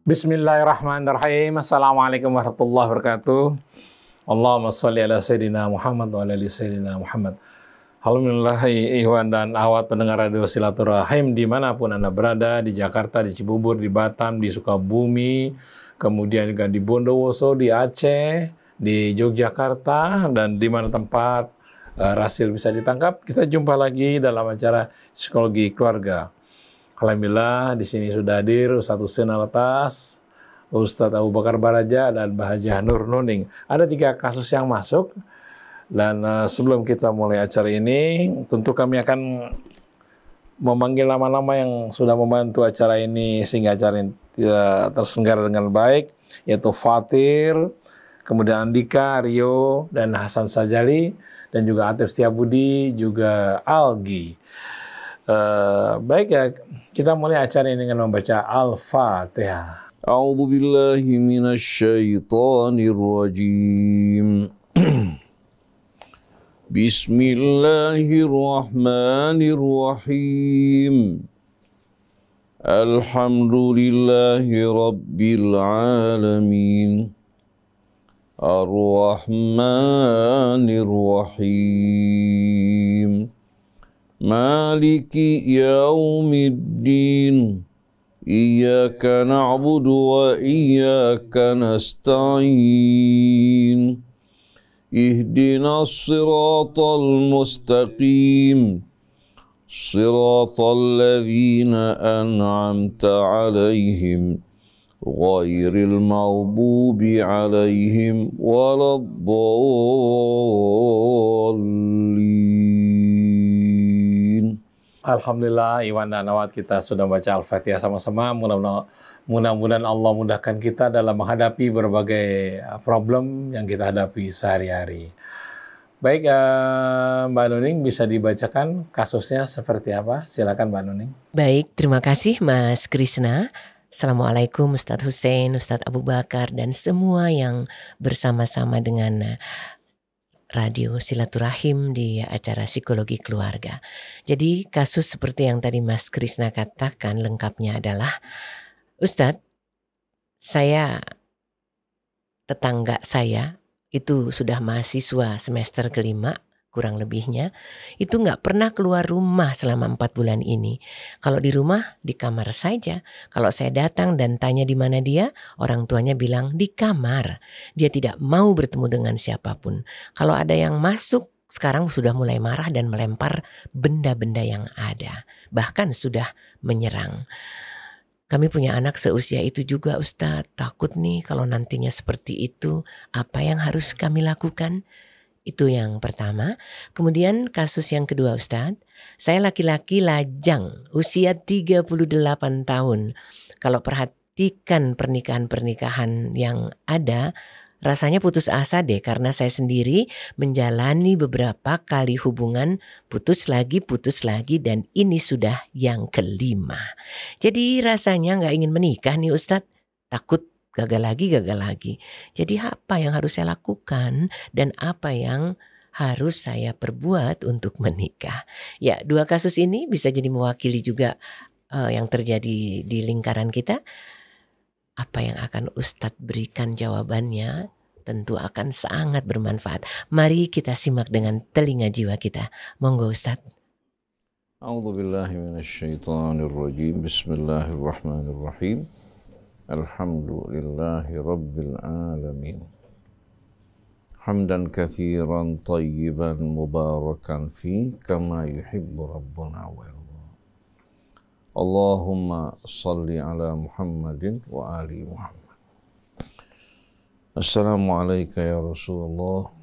Bismillahirrahmanirrahim. Assalamualaikum warahmatullahi wabarakatuh. Allahumma sholli ala Sayyidina Muhammad wa ala ali Sayyidina Muhammad. Alhamdulillah, ikhwan dan akhwat pendengar radio Silaturahim dimanapun Anda berada, di Jakarta, di Cibubur, di Batam, di Sukabumi, kemudian juga di Bondowoso, di Aceh, di Yogyakarta, dan di mana tempat Rasil bisa ditangkap. Kita jumpa lagi dalam acara Psikologi Keluarga. Alhamdulillah, di sini sudah hadir Ustadz Husein Alatas, Ustadz Abu Bakar Baraja, dan Bahajah Nur Nuning. Ada 3 kasus yang masuk, dan sebelum kita mulai acara ini, tentu kami akan memanggil nama-nama yang sudah membantu acara ini sehingga acara ini terselenggara dengan baik, yaitu Fatir, kemudian Andika, Rio, dan Hasan Sajali, dan juga Atif Setiabudi, juga Algi. Baik ya, kita mulai acara ini dengan membaca Al-Fatihah. A'udzu billahi minasy syaithanir rajim. Bismillahirrahmanirrahim. Alhamdulillahi rabbil alamin. Ar-Rahmanir Rahim. Maliki yaumiddin. Iyyaka na'budu wa iyyaka nasta'in. Ihdinas siratal mustaqim. Siratal ladzina an'amta 'alaihim ghairil maghdubi 'alaihim waladdallin. Alhamdulillah, Iwan dan Awad, kita sudah baca Al-Fatihah sama-sama. Mudah-mudahan Allah mudahkan kita dalam menghadapi berbagai problem yang kita hadapi sehari-hari. Baik, Mbak Nuning, bisa dibacakan kasusnya seperti apa? Silakan Mbak Nuning. Baik, terima kasih Mas Krisna. Assalamualaikum Ustadz Husein, Ustadz Abu Bakar, dan semua yang bersama-sama dengan Radio Silaturahim di acara Psikologi Keluarga. Jadi kasus seperti yang tadi Mas Krisna katakan lengkapnya adalah, Ustadz, tetangga saya itu sudah mahasiswa semester kelima, kurang lebihnya, itu nggak pernah keluar rumah selama 4 bulan ini. Kalau di rumah, di kamar saja. Kalau saya datang dan tanya di mana dia, orang tuanya bilang di kamar. Dia tidak mau bertemu dengan siapapun. Kalau ada yang masuk, sekarang sudah mulai marah dan melempar benda-benda yang ada. Bahkan sudah menyerang. Kami punya anak seusia itu juga, Ustadz. Takut nih kalau nantinya seperti itu, apa yang harus kami lakukan? Itu yang pertama. Kemudian kasus yang kedua, Ustadz. Saya laki-laki lajang, usia 38 tahun. Kalau perhatikan pernikahan-pernikahan yang ada, rasanya putus asa deh, karena saya sendiri menjalani beberapa kali hubungan, putus lagi, dan ini sudah yang kelima. Jadi rasanya gak ingin menikah nih Ustadz. Takut gagal lagi. Jadi apa yang harus saya lakukan dan apa yang harus saya perbuat untuk menikah? Ya, 2 kasus ini bisa jadi mewakili juga yang terjadi di lingkaran kita. Apa yang akan Ustadz berikan jawabannya tentu akan sangat bermanfaat. Mari kita simak dengan telinga jiwa kita. Monggo Ustadz. A'udzu billahi minasy syaithanir rajim. Bismillahirrahmanirrahim. Alhamdulillahi rabbil alamin. Hamdan katsiran tayyiban mubarakan fi kama yuhibbu rabbuna wa yarda. Allahumma salli ala Muhammadin wa ali Muhammad. Assalamualaikum ya Rasulullah.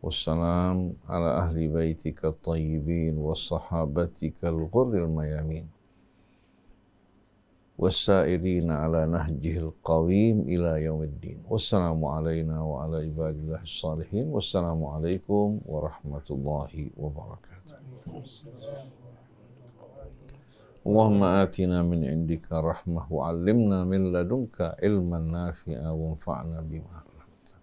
Wassalam ala ahli baitika tayyibin wa sahabatika al-ghurril mayamin. Wasairina ala nahjihil qawim ila yaumiddin. Wassalamu alayna wa ala ibadillahi salihin. Wassalamu alaikum warahmatullahi wabarakatuh. Allahumma atina min indika rahmah wa allimna min ladunka ilman nafi'a wa anfa'na bima 'allamtana.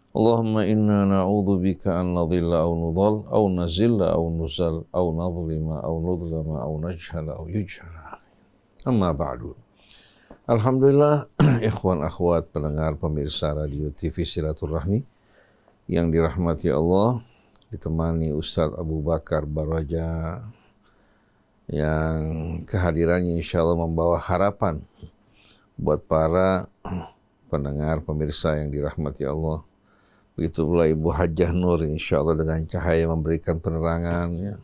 Allahumma inna na'udzu bika an nadhilla aw nudhal aw nazilla aw nuzal aw nadhlima aw nudhlama aw najhala aw yujhala. Amma ba'du. Alhamdulillah, ikhwan akhwat pendengar pemirsa radio TV Silaturahmi yang dirahmati Allah, ditemani Ustadz Abu Bakar Baraja yang kehadirannya insya Allah membawa harapan buat para pendengar pemirsa yang dirahmati Allah. Begitu pula Ibu Hajjah Nur insya Allah dengan cahaya memberikan penerangan. Ya.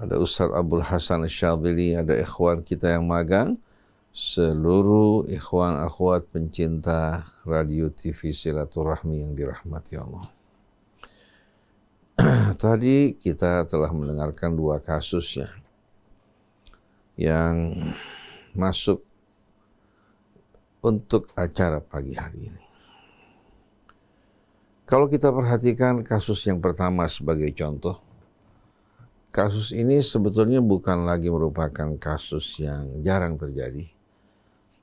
Ada Ustadz Abdul Hasan Syadzili, ada ikhwan kita yang magang, seluruh ikhwan akhwat pencinta radio TV Silaturahmi yang dirahmati Allah. Tadi kita telah mendengarkan 2 kasus ya, yang masuk untuk acara pagi hari ini. Kalau kita perhatikan kasus yang pertama sebagai contoh, kasus ini sebetulnya bukan lagi merupakan kasus yang jarang terjadi,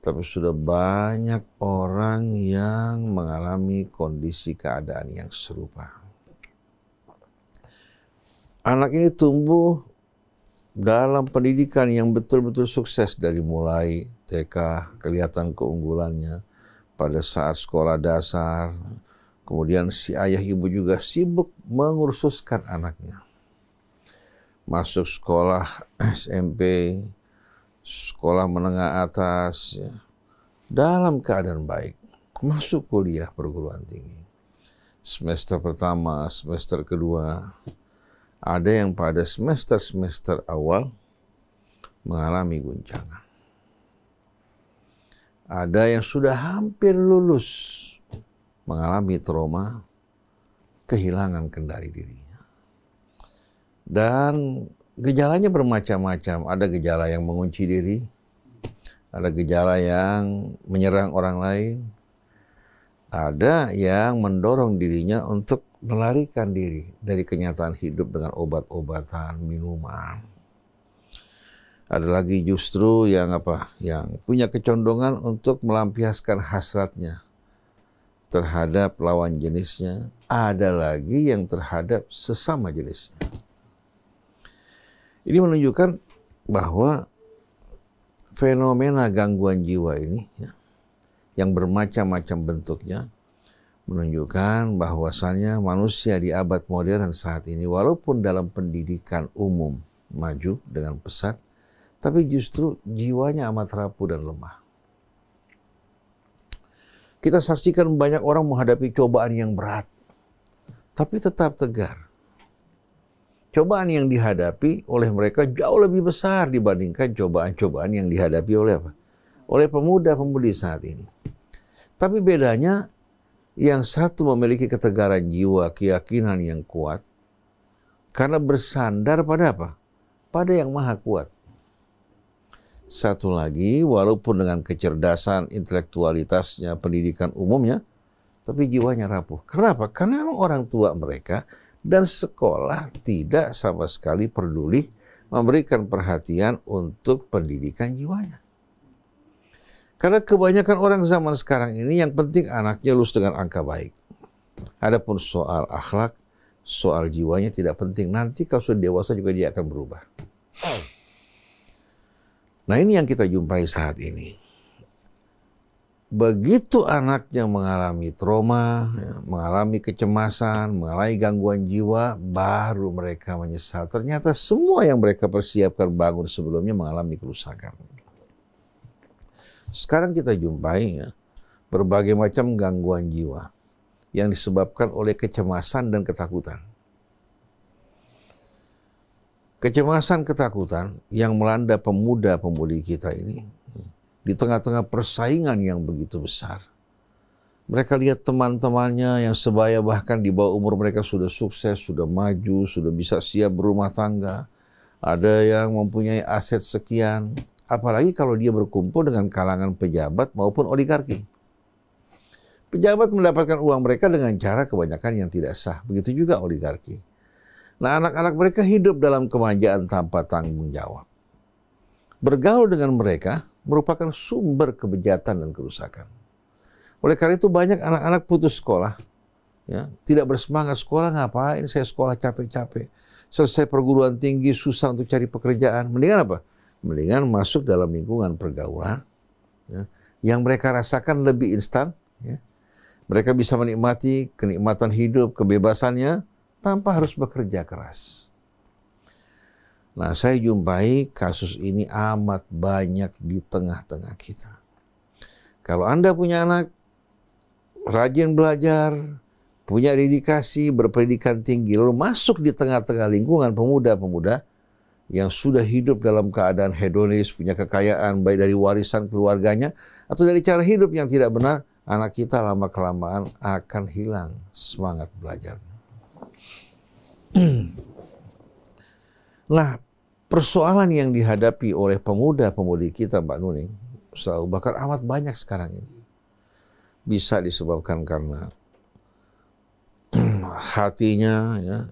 tapi sudah banyak orang yang mengalami kondisi keadaan yang serupa. Anak ini tumbuh dalam pendidikan yang betul-betul sukses dari mulai TK, kelihatan keunggulannya pada saat sekolah dasar. Kemudian si ayah ibu juga sibuk mengursuskan anaknya. Masuk sekolah SMP, sekolah menengah atas, ya, dalam keadaan baik. Masuk kuliah perguruan tinggi. Semester pertama, semester kedua, ada yang pada semester-semester awal mengalami guncangan. Ada yang sudah hampir lulus mengalami trauma, kehilangan kendali dirinya. Dan gejalanya bermacam-macam. Ada gejala yang mengunci diri, ada gejala yang menyerang orang lain, ada yang mendorong dirinya untuk melarikan diri dari kenyataan hidup dengan obat-obatan, minuman. Ada lagi justru yang yang punya kecondongan untuk melampiaskan hasratnya terhadap lawan jenisnya. Ada lagi yang terhadap sesama jenisnya. Ini menunjukkan bahwa fenomena gangguan jiwa ini ya, yang bermacam-macam bentuknya, menunjukkan bahwasannya manusia di abad modern saat ini, walaupun dalam pendidikan umum maju dengan pesat, tapi justru jiwanya amat rapuh dan lemah. Kita saksikan banyak orang menghadapi cobaan yang berat, tapi tetap tegar. Cobaan yang dihadapi oleh mereka jauh lebih besar dibandingkan cobaan-cobaan yang dihadapi oleh oleh pemuda-pemudi saat ini. Tapi bedanya, yang satu memiliki ketegaran jiwa, keyakinan yang kuat, karena bersandar pada pada yang maha kuat. Satu lagi, walaupun dengan kecerdasan, intelektualitasnya, pendidikan umumnya, tapi jiwanya rapuh. Kenapa? Karena memang orang tua mereka dan sekolah tidak sama sekali peduli memberikan perhatian untuk pendidikan jiwanya. Karena kebanyakan orang zaman sekarang ini yang penting anaknya lulus dengan angka baik. Adapun soal akhlak, soal jiwanya tidak penting. Nanti kalau sudah dewasa juga dia akan berubah. Nah, ini yang kita jumpai saat ini. Begitu anaknya mengalami trauma, mengalami kecemasan, mengalami gangguan jiwa, baru mereka menyesal. Ternyata semua yang mereka persiapkan bangun sebelumnya mengalami kerusakan. Sekarang kita jumpai ya, berbagai macam gangguan jiwa yang disebabkan oleh kecemasan dan ketakutan. Kecemasan, ketakutan yang melanda pemuda-pemudi kita ini di tengah-tengah persaingan yang begitu besar. Mereka lihat teman-temannya yang sebaya bahkan di bawah umur mereka sudah sukses, sudah maju, sudah bisa siap berumah tangga. Ada yang mempunyai aset sekian. Apalagi kalau dia berkumpul dengan kalangan pejabat maupun oligarki. Pejabat mendapatkan uang mereka dengan cara kebanyakan yang tidak sah. Begitu juga oligarki. Nah, anak-anak mereka hidup dalam kemanjaan tanpa tanggung jawab. Bergaul dengan mereka merupakan sumber kebejatan dan kerusakan. Oleh karena itu banyak anak-anak putus sekolah, ya, tidak bersemangat sekolah. Ngapain saya sekolah capek-capek, selesai perguruan tinggi susah untuk cari pekerjaan. Mendingan apa? Mendingan masuk dalam lingkungan pergaulan ya, yang mereka rasakan lebih instan. Ya. Mereka bisa menikmati kenikmatan hidup, kebebasannya, tanpa harus bekerja keras. Nah, saya jumpai kasus ini amat banyak di tengah-tengah kita. Kalau Anda punya anak, rajin belajar, punya dedikasi, berpendidikan tinggi, lalu masuk di tengah-tengah lingkungan pemuda-pemuda yang sudah hidup dalam keadaan hedonis, punya kekayaan, baik dari warisan keluarganya, atau dari cara hidup yang tidak benar, anak kita lama-kelamaan akan hilang semangat belajarnya. Nah, persoalan yang dihadapi oleh pemuda-pemudi kita, Mbak Nuning, Ustaz Abu Bakar, amat banyak sekarang ini. Bisa disebabkan karena hatinya, ya,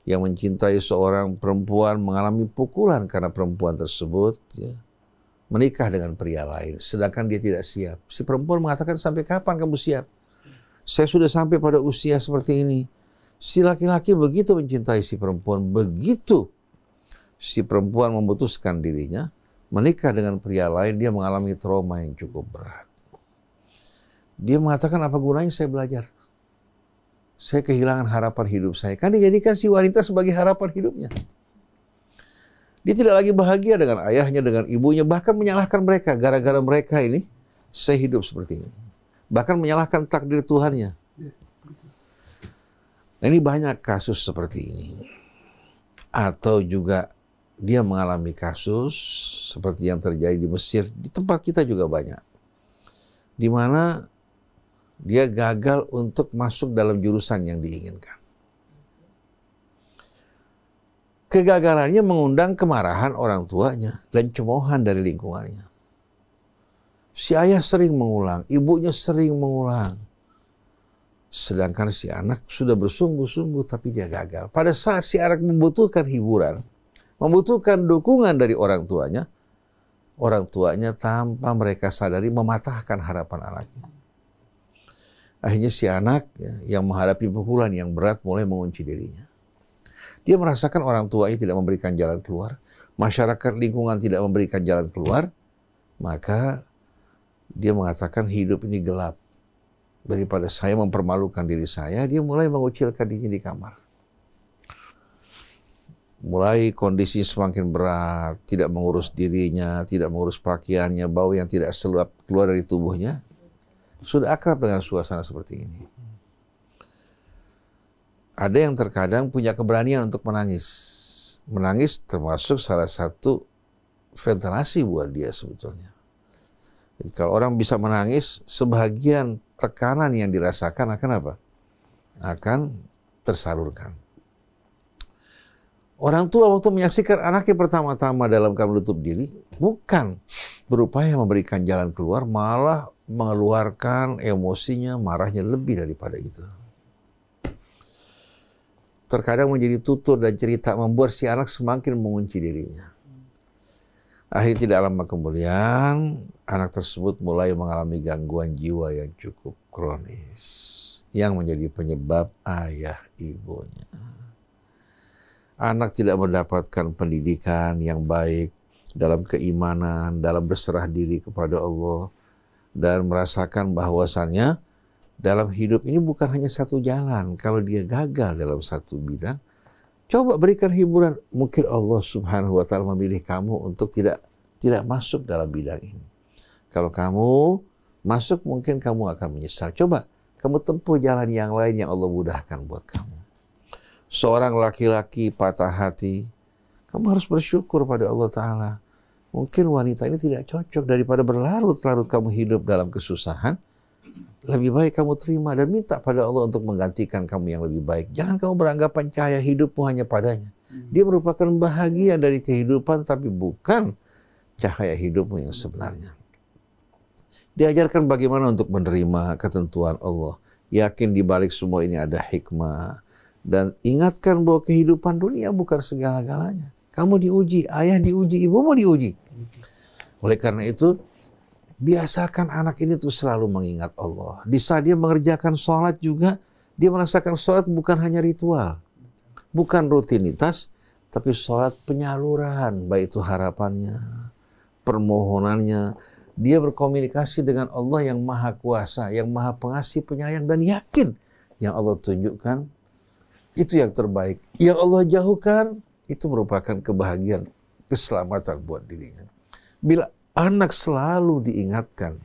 yang mencintai seorang perempuan mengalami pukulan karena perempuan tersebut, ya, menikah dengan pria lain, sedangkan dia tidak siap. Si perempuan mengatakan, sampai kapan kamu siap? Saya sudah sampai pada usia seperti ini. Si laki-laki begitu mencintai si perempuan, begitu si perempuan memutuskan dirinya menikah dengan pria lain, dia mengalami trauma yang cukup berat. Dia mengatakan, apa gunanya saya belajar? Saya kehilangan harapan hidup saya. Kan dijadikan si wanita sebagai harapan hidupnya. Dia tidak lagi bahagia dengan ayahnya, dengan ibunya, bahkan menyalahkan mereka. Gara-gara mereka ini, saya hidup seperti ini. Bahkan menyalahkan takdir Tuhannya. Nah, ini banyak kasus seperti ini. Atau juga dia mengalami kasus seperti yang terjadi di Mesir. Di tempat kita juga banyak. Di mana dia gagal untuk masuk dalam jurusan yang diinginkan. Kegagalannya mengundang kemarahan orang tuanya dan cemoohan dari lingkungannya. Si ayah sering mengulang, ibunya sering mengulang. Sedangkan si anak sudah bersungguh-sungguh tapi dia gagal. Pada saat si anak membutuhkan hiburan, membutuhkan dukungan dari orang tuanya tanpa mereka sadari mematahkan harapan anaknya. Akhirnya si anak, ya, yang menghadapi pukulan yang berat mulai mengunci dirinya. Dia merasakan orang tuanya tidak memberikan jalan keluar, masyarakat lingkungan tidak memberikan jalan keluar, maka dia mengatakan hidup ini gelap. Daripada saya mempermalukan diri saya, dia mulai mengucilkan dirinya di kamar. Mulai kondisi semakin berat, tidak mengurus dirinya, tidak mengurus pakaiannya, bau yang tidak seluap keluar dari tubuhnya. Sudah akrab dengan suasana seperti ini. Ada yang terkadang punya keberanian untuk menangis. Menangis termasuk salah satu ventilasi buat dia sebetulnya. Jadi kalau orang bisa menangis, sebagian tekanan yang dirasakan akan apa? Akan tersalurkan. Orang tua waktu menyaksikan anaknya pertama-tama dalam keadaan menutup diri, bukan berupaya memberikan jalan keluar, malah mengeluarkan emosinya, marahnya lebih daripada itu. Terkadang menjadi tutur dan cerita membuat si anak semakin mengunci dirinya. Akhirnya tidak lama kemudian, anak tersebut mulai mengalami gangguan jiwa yang cukup kronis, yang menjadi penyebab ayah ibunya. Anak tidak mendapatkan pendidikan yang baik dalam keimanan, dalam berserah diri kepada Allah, dan merasakan bahwasannya dalam hidup ini bukan hanya satu jalan. Kalau dia gagal dalam satu bidang, coba berikan hiburan. Mungkin Allah Subhanahu wa Ta'ala memilih kamu untuk tidak masuk dalam bidang ini. Kalau kamu masuk, mungkin kamu akan menyesal. Coba kamu tempuh jalan yang lain yang Allah mudahkan buat kamu. Seorang laki-laki patah hati, kamu harus bersyukur pada Allah Ta'ala. Mungkin wanita ini tidak cocok, daripada berlarut-larut kamu hidup dalam kesusahan. Lebih baik kamu terima dan minta pada Allah untuk menggantikan kamu yang lebih baik. Jangan kamu beranggapan cahaya hidupmu hanya padanya. Dia merupakan bahagia dari kehidupan, tapi bukan cahaya hidupmu yang sebenarnya. Diajarkan bagaimana untuk menerima ketentuan Allah. Yakin di balik semua ini ada hikmah. Dan ingatkan bahwa kehidupan dunia bukan segala-galanya. Kamu diuji, ayah diuji, ibumu diuji. Oleh karena itu, biasakan anak ini tuh selalu mengingat Allah. Di saat dia mengerjakan sholat juga, dia merasakan sholat bukan hanya ritual, bukan rutinitas, tapi sholat penyaluran, baik itu harapannya, permohonannya, Dia berkomunikasi dengan Allah yang maha kuasa, yang maha pengasih, penyayang, dan yakin yang Allah tunjukkan itu yang terbaik. Yang Allah jauhkan itu merupakan kebahagiaan, keselamatan buat dirinya. Bila anak selalu diingatkan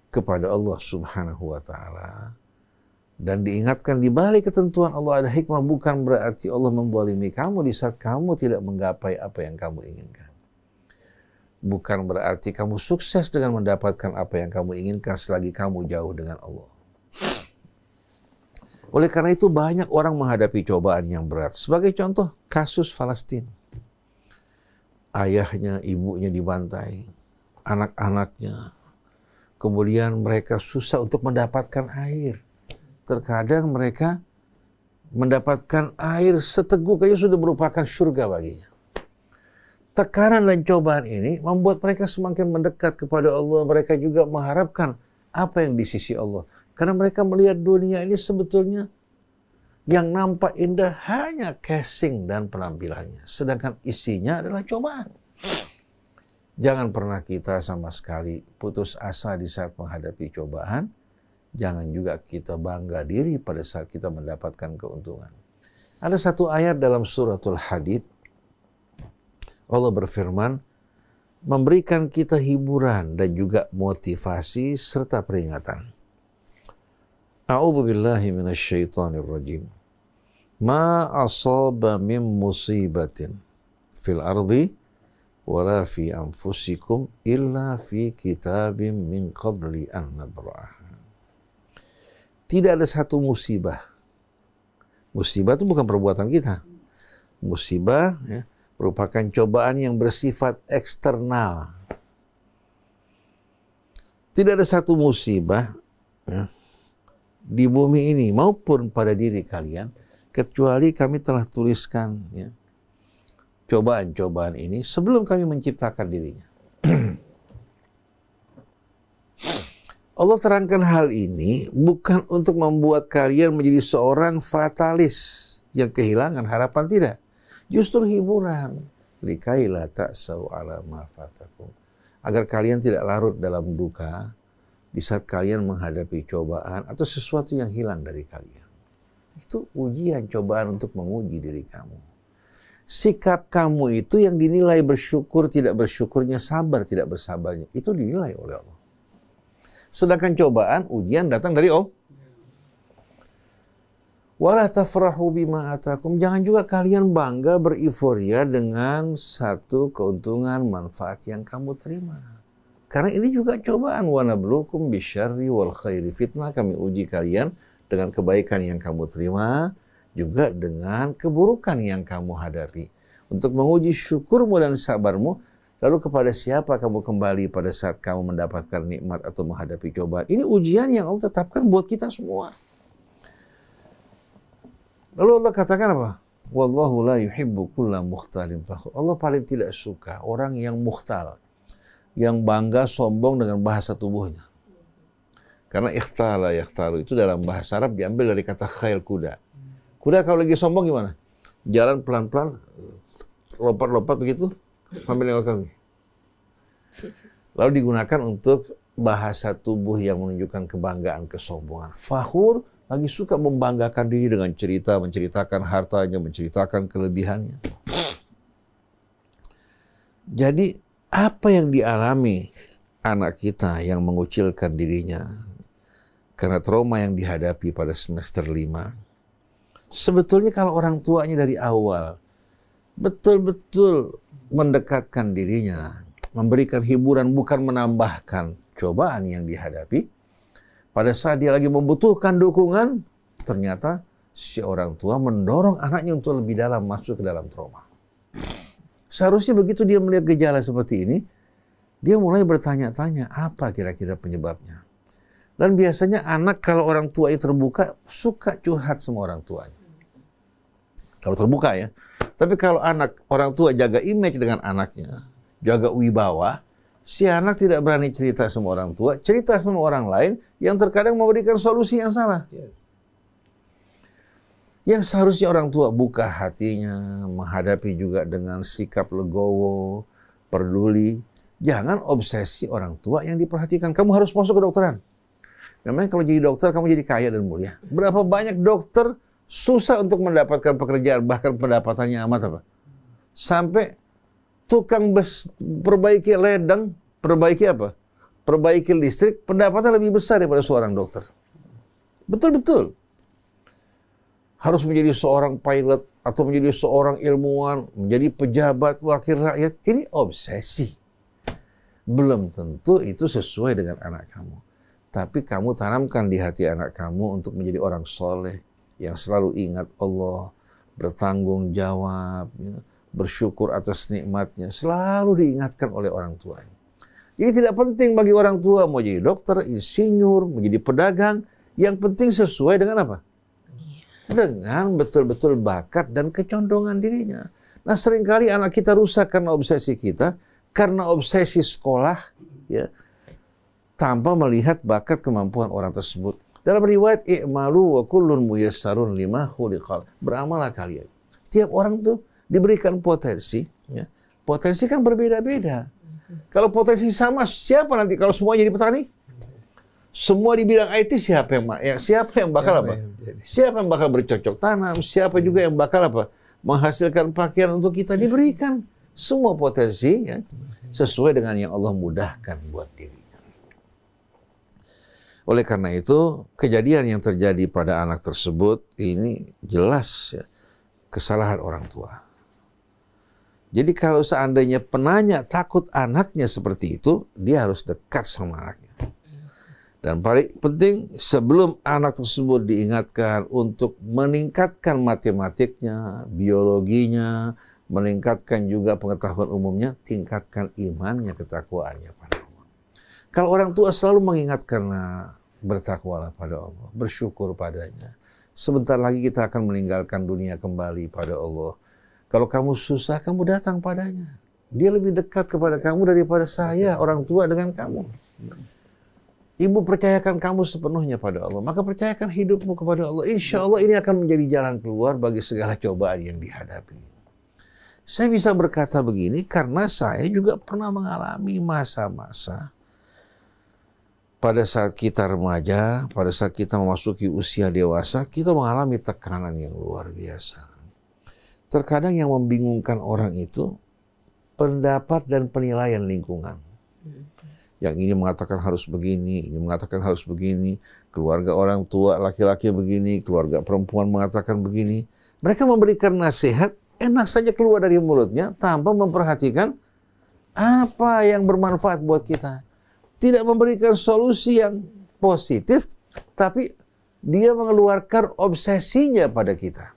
kepada Allah Subhanahu wa Ta'ala dan diingatkan di balik ketentuan Allah ada hikmah, bukan berarti Allah membolimi kamu di saat kamu tidak menggapai apa yang kamu inginkan. Bukan berarti kamu sukses dengan mendapatkan apa yang kamu inginkan selagi kamu jauh dengan Allah. Oleh karena itu banyak orang menghadapi cobaan yang berat. Sebagai contoh kasus Palestina. Ayahnya, ibunya dibantai, anak-anaknya. Kemudian mereka susah untuk mendapatkan air. Terkadang mereka mendapatkan air seteguk aja sudah merupakan surga baginya. Tekanan dan cobaan ini membuat mereka semakin mendekat kepada Allah. Mereka juga mengharapkan apa yang di sisi Allah. Karena mereka melihat dunia ini sebetulnya yang nampak indah hanya casing dan penampilannya. Sedangkan isinya adalah cobaan. Jangan pernah kita sama sekali putus asa di saat menghadapi cobaan. Jangan juga kita bangga diri pada saat kita mendapatkan keuntungan. Ada satu ayat dalam suratul Hadid. Allah berfirman, memberikan kita hiburan dan juga motivasi serta peringatan. A'udzu billahi minasyaitonir rajim. Ma asaba min musibatin fil ardi wala fi anfusikum illa fi kitabim min qabli an nabra'aha. Tidak ada satu musibah. Musibah itu bukan perbuatan kita. Musibah ya, merupakan cobaan yang bersifat eksternal. Tidak ada satu musibah ya, di bumi ini maupun pada diri kalian kecuali kami telah tuliskan ya, cobaan-cobaan ini sebelum kami menciptakan dirinya. Allah terangkan hal ini bukan untuk membuat kalian menjadi seorang fatalis yang kehilangan harapan, tidak. Justru hiburan, likaila ta'sau ala ma fatakum, agar kalian tidak larut dalam duka di saat kalian menghadapi cobaan atau sesuatu yang hilang dari kalian. Itu ujian, cobaan untuk menguji diri kamu. Sikap kamu itu yang dinilai bersyukur, tidak bersyukurnya, sabar, tidak bersabarnya, itu dinilai oleh Allah. Sedangkan cobaan, ujian datang dari Allah. Wala tafrahu bima atakum, jangan juga kalian bangga beriforia dengan satu keuntungan manfaat yang kamu terima. Karena ini juga cobaan. Wa nabluukum bisyarri wal khairi fitnah, kami uji kalian dengan kebaikan yang kamu terima, juga dengan keburukan yang kamu hadapi. Untuk menguji syukurmu dan sabarmu, lalu kepada siapa kamu kembali pada saat kamu mendapatkan nikmat atau menghadapi cobaan. Ini ujian yang Allah tetapkan buat kita semua. Lalu Allah katakan apa? Wallahu la yuhibbu kulla mukhtalin fakhur. Allah paling tidak suka orang yang mukhtal, yang bangga, sombong dengan bahasa tubuhnya. Karena ikhtala, yakhtalu itu dalam bahasa Arab diambil dari kata khail, kuda. Kuda kalau lagi sombong gimana? Jalan pelan-pelan, lompat-lompat begitu, sambil nengok kaki. Lalu digunakan untuk bahasa tubuh yang menunjukkan kebanggaan, kesombongan. Fakhur lagi suka membanggakan diri dengan cerita, menceritakan hartanya, menceritakan kelebihannya. Jadi apa yang dialami anak kita yang mengucilkan dirinya karena trauma yang dihadapi pada semester 5, sebetulnya kalau orang tuanya dari awal betul-betul mendekatkan dirinya, memberikan hiburan bukan menambahkan cobaan yang dihadapi, pada saat dia lagi membutuhkan dukungan, ternyata si orang tua mendorong anaknya untuk lebih dalam masuk ke dalam trauma. Seharusnya begitu dia melihat gejala seperti ini, dia mulai bertanya-tanya apa kira-kira penyebabnya. Dan biasanya anak kalau orang tuanya terbuka, suka curhat sama orang tuanya. Kalau terbuka ya. Tapi kalau anak orang tua jaga image dengan anaknya, jaga wibawa, si anak tidak berani cerita sama orang tua, cerita sama orang lain yang terkadang memberikan solusi yang salah. Yang seharusnya orang tua buka hatinya, menghadapi juga dengan sikap legowo, peduli, Jangan obsesi orang tua yang diperhatikan. Kamu harus masuk ke dokteran. Memang kalau jadi dokter, kamu jadi kaya dan mulia. Berapa banyak dokter susah untuk mendapatkan pekerjaan, bahkan pendapatannya amat apa? Sampai tukang perbaiki ledeng, perbaiki apa? Perbaiki listrik, pendapatan lebih besar daripada seorang dokter. Betul-betul. Harus menjadi seorang pilot, atau menjadi seorang ilmuwan, menjadi pejabat, wakil rakyat. Ini obsesi. Belum tentu itu sesuai dengan anak kamu. Tapi kamu tanamkan di hati anak kamu untuk menjadi orang soleh, yang selalu ingat Allah, bertanggung jawab, bersyukur atas nikmatnya, selalu diingatkan oleh orang tuanya. Jadi tidak penting bagi orang tua mau jadi dokter, insinyur, menjadi pedagang, yang penting sesuai dengan apa? Dengan betul-betul bakat dan kecondongan dirinya. Nah, seringkali anak kita rusak karena obsesi kita, karena obsesi sekolah, ya, tanpa melihat bakat kemampuan orang tersebut. Dalam riwayat i'malu wa kullun muyassarun lima khuliqal. Beramalah kalian. Tiap orang tuh diberikan potensi, ya. Potensi kan berbeda-beda. Kalau potensi sama, siapa nanti kalau semua jadi petani? Semua di bidang IT siapa yang bakal apa? Siapa yang bakal bercocok tanam? Siapa juga yang bakal apa? Menghasilkan pakaian untuk kita diberikan. Semua potensi, ya, sesuai dengan yang Allah mudahkan buat dirinya. Oleh karena itu, kejadian yang terjadi pada anak tersebut ini jelas, ya, kesalahan orang tua. Jadi kalau seandainya penanya takut anaknya seperti itu, dia harus dekat sama anaknya. Dan paling penting, sebelum anak tersebut diingatkan untuk meningkatkan matematiknya, biologinya, meningkatkan juga pengetahuan umumnya, tingkatkan imannya, ketakwaannya pada Allah. Kalau orang tua selalu mengingatkan, bertakwalah pada Allah, bersyukur padanya. Sebentar lagi kita akan meninggalkan dunia kembali pada Allah. Kalau kamu susah, kamu datang padanya. Dia lebih dekat kepada kamu daripada saya, orang tua, dengan kamu. Ibu percayakan kamu sepenuhnya pada Allah, maka percayakan hidupmu kepada Allah. Insya Allah ini akan menjadi jalan keluar bagi segala cobaan yang dihadapi. Saya bisa berkata begini karena saya juga pernah mengalami masa-masa pada saat kita remaja, pada saat kita memasuki usia dewasa, kita mengalami tekanan yang luar biasa. Terkadang yang membingungkan orang itu pendapat dan penilaian lingkungan. Yang ini mengatakan harus begini, ini mengatakan harus begini, keluarga orang tua laki-laki begini, keluarga perempuan mengatakan begini. Mereka memberikan nasihat, enak saja keluar dari mulutnya tanpa memperhatikan apa yang bermanfaat buat kita. Tidak memberikan solusi yang positif, tapi dia mengeluarkan obsesinya pada kita.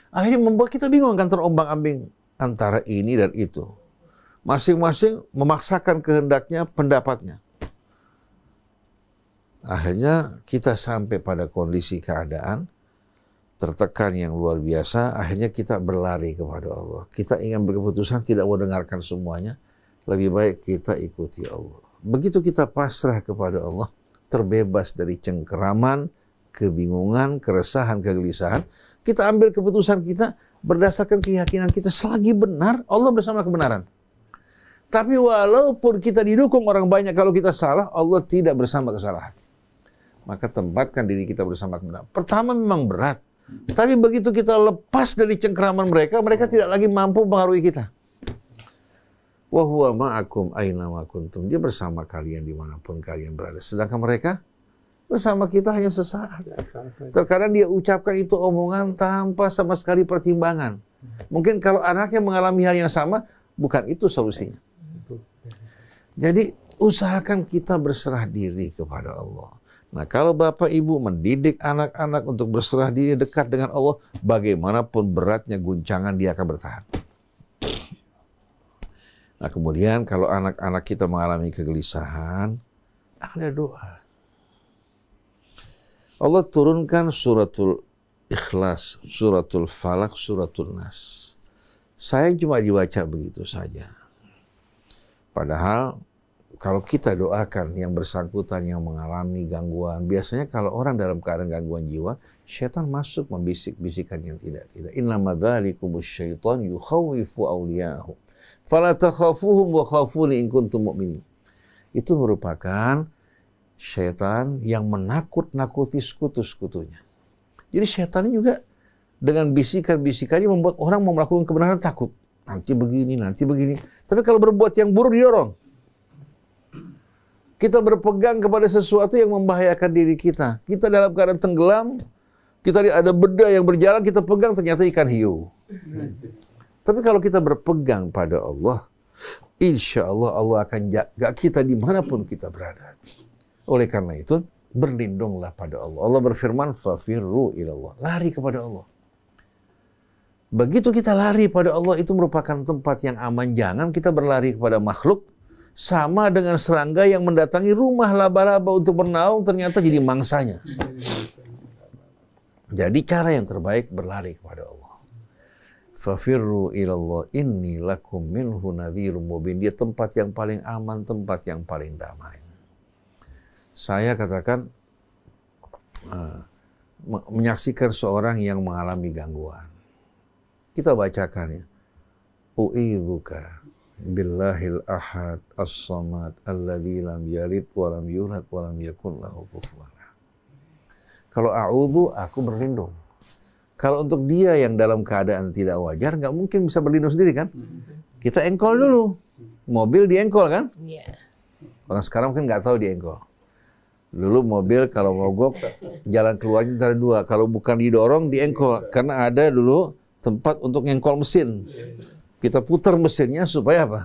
Akhirnya membuat kita bingung, kan, terombang-ambing antara ini dan itu. Masing-masing memaksakan kehendaknya, pendapatnya. Akhirnya kita sampai pada kondisi keadaan tertekan yang luar biasa. Akhirnya kita berlari kepada Allah. Kita ingin berkeputusan, tidak mau dengarkan semuanya. Lebih baik kita ikuti Allah. Begitu kita pasrah kepada Allah, terbebas dari cengkeraman, kebingungan, keresahan, kegelisahan, kita ambil keputusan kita berdasarkan keyakinan kita. Selagi benar, Allah bersama kebenaran. Tapi walaupun kita didukung orang banyak, kalau kita salah, Allah tidak bersama kesalahan. Maka tempatkan diri kita bersama kebenaran. Pertama memang berat, tapi begitu kita lepas dari cengkeraman mereka, mereka tidak lagi mampu mengaruhi kita. Wa huwa ma'akum aina ma kuntum. Dia bersama kalian dimanapun kalian berada. Sedangkan mereka bersama kita hanya sesaat. Terkadang dia ucapkan itu omongan tanpa sama sekali pertimbangan. Mungkin kalau anaknya mengalami hal yang sama, bukan itu solusinya. Jadi usahakan kita berserah diri kepada Allah. Nah, kalau Bapak Ibu mendidik anak-anak untuk berserah diri dekat dengan Allah, bagaimanapun beratnya guncangan, dia akan bertahan. Nah, kemudian kalau anak-anak kita mengalami kegelisahan, ada doa. Allah turunkan suratul Ikhlas, suratul Falak, suratul Nas. Saya cuma dibaca begitu saja. Padahal kalau kita doakan yang bersangkutan yang mengalami gangguan, biasanya kalau orang dalam keadaan gangguan jiwa, syaitan masuk membisik-bisikan yang tidak-tidak. Innama dzalikumus syaitan yukhawwifu awliyahu. Fala takhafuhum wa khafuni in kuntum mu'minin. Itu merupakan syaitan yang menakut-nakuti sekutu-sekutunya. Jadi syaitan ini juga dengan bisikan-bisikannya membuat orang mau melakukan kebenaran takut. Nanti begini, nanti begini. Tapi kalau berbuat yang buruk didorong. Kita berpegang kepada sesuatu yang membahayakan diri kita. Kita dalam keadaan tenggelam, kita lihat ada benda yang berjalan, kita pegang ternyata ikan hiu. Tapi kalau kita berpegang pada Allah, insya Allah Allah akan jaga kita dimanapun kita berada. Oleh karena itu, berlindunglah pada Allah. Allah berfirman, fafirru ilallah. Lari kepada Allah. Begitu kita lari pada Allah, itu merupakan tempat yang aman. Jangan kita berlari kepada makhluk, sama dengan serangga yang mendatangi rumah laba-laba untuk bernaung, ternyata jadi mangsanya. Jadi cara yang terbaik berlari kepada Allah. Fafirru ilallah inni lakum minhu nadhirum mubin. Dia tempat yang paling aman, tempat yang paling damai. Saya katakan menyaksikan seorang yang mengalami gangguan. Kita bacakan ya. U'idzuka billahil ahad as-samad alladzi lam yalid wa lam yulad wa lam yakul lahu kufuwan. Kalau a'udzu, aku berlindung. Kalau untuk dia yang dalam keadaan tidak wajar, nggak mungkin bisa berlindung sendiri kan? Kita engkol dulu. Mobil diengkol kan? Iya. Orang sekarang mungkin nggak tahu diengkol. Dulu mobil kalau mogok, jalan keluarnya antara dua. Kalau bukan didorong, diengkol. Karena ada dulu tempat untuk ngengkol mesin. Kita putar mesinnya supaya apa?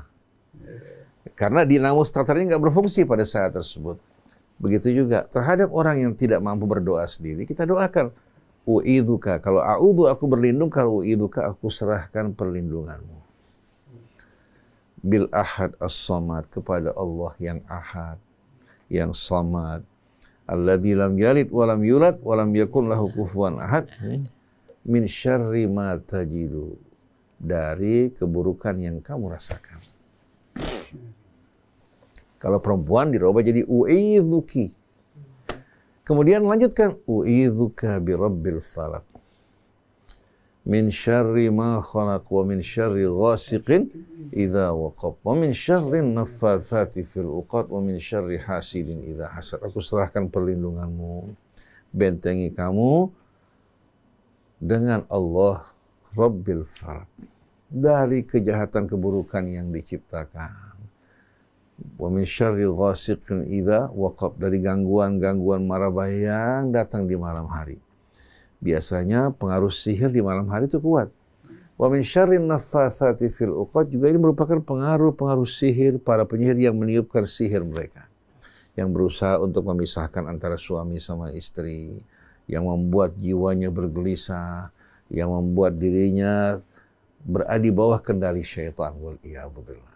Karena dinamo starternya nggak berfungsi pada saat tersebut. Begitu juga terhadap orang yang tidak mampu berdoa sendiri, kita doakan. U'idzuka, kalau a'udzu aku berlindung, kalau u'idzuka aku serahkan perlindunganmu. Bil ahad as-samad, kepada Allah yang ahad, yang samad. Alladzi lam yalid wa lam yulad wa lam yakul lahu kufuwan ahad. Min syarri ma tajidu, dari keburukan yang kamu rasakan. Kalau perempuan dirubah jadi u'idzuki. Kemudian lanjutkan u'idzuka birabbil falaq. Min syarri ma khalaq wa min syarri ghasiqin idza waqab wa min syarri naffatsati fil 'uqad wa min syarri hasidin idza hasad. Aku serahkan perlindunganmu, bentengi kamu dengan Allah Rabbil falaq, dari kejahatan keburukan yang diciptakan. Wa min syarri ghasiqin idza waqab, dari gangguan-gangguan mara bahaya yang datang di malam hari. Biasanya pengaruh sihir di malam hari itu kuat. Wa min syarri naffatsati fil 'uqad, juga ini merupakan pengaruh sihir, para penyihir yang meniupkan sihir mereka, yang berusaha untuk memisahkan antara suami sama istri, yang membuat jiwanya bergelisah, yang membuat dirinya berada di bawah kendali syaitan. Wal iyadzu billah.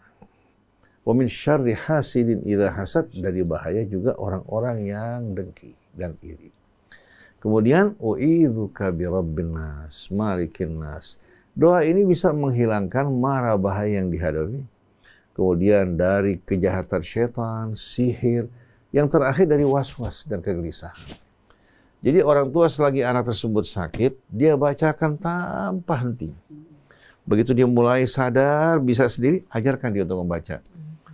Wa min syarri hasidin idza hasad, dari bahaya juga orang-orang yang dengki dan iri. Kemudian u'idzuka birabbin nas malikin nas. Doa ini bisa menghilangkan mara bahaya yang dihadapi. Kemudian dari kejahatan syaitan, sihir, yang terakhir dari was-was dan kegelisahan. Jadi orang tua selagi anak tersebut sakit, dia bacakan tanpa henti. Begitu dia mulai sadar, bisa sendiri, ajarkan dia untuk membaca.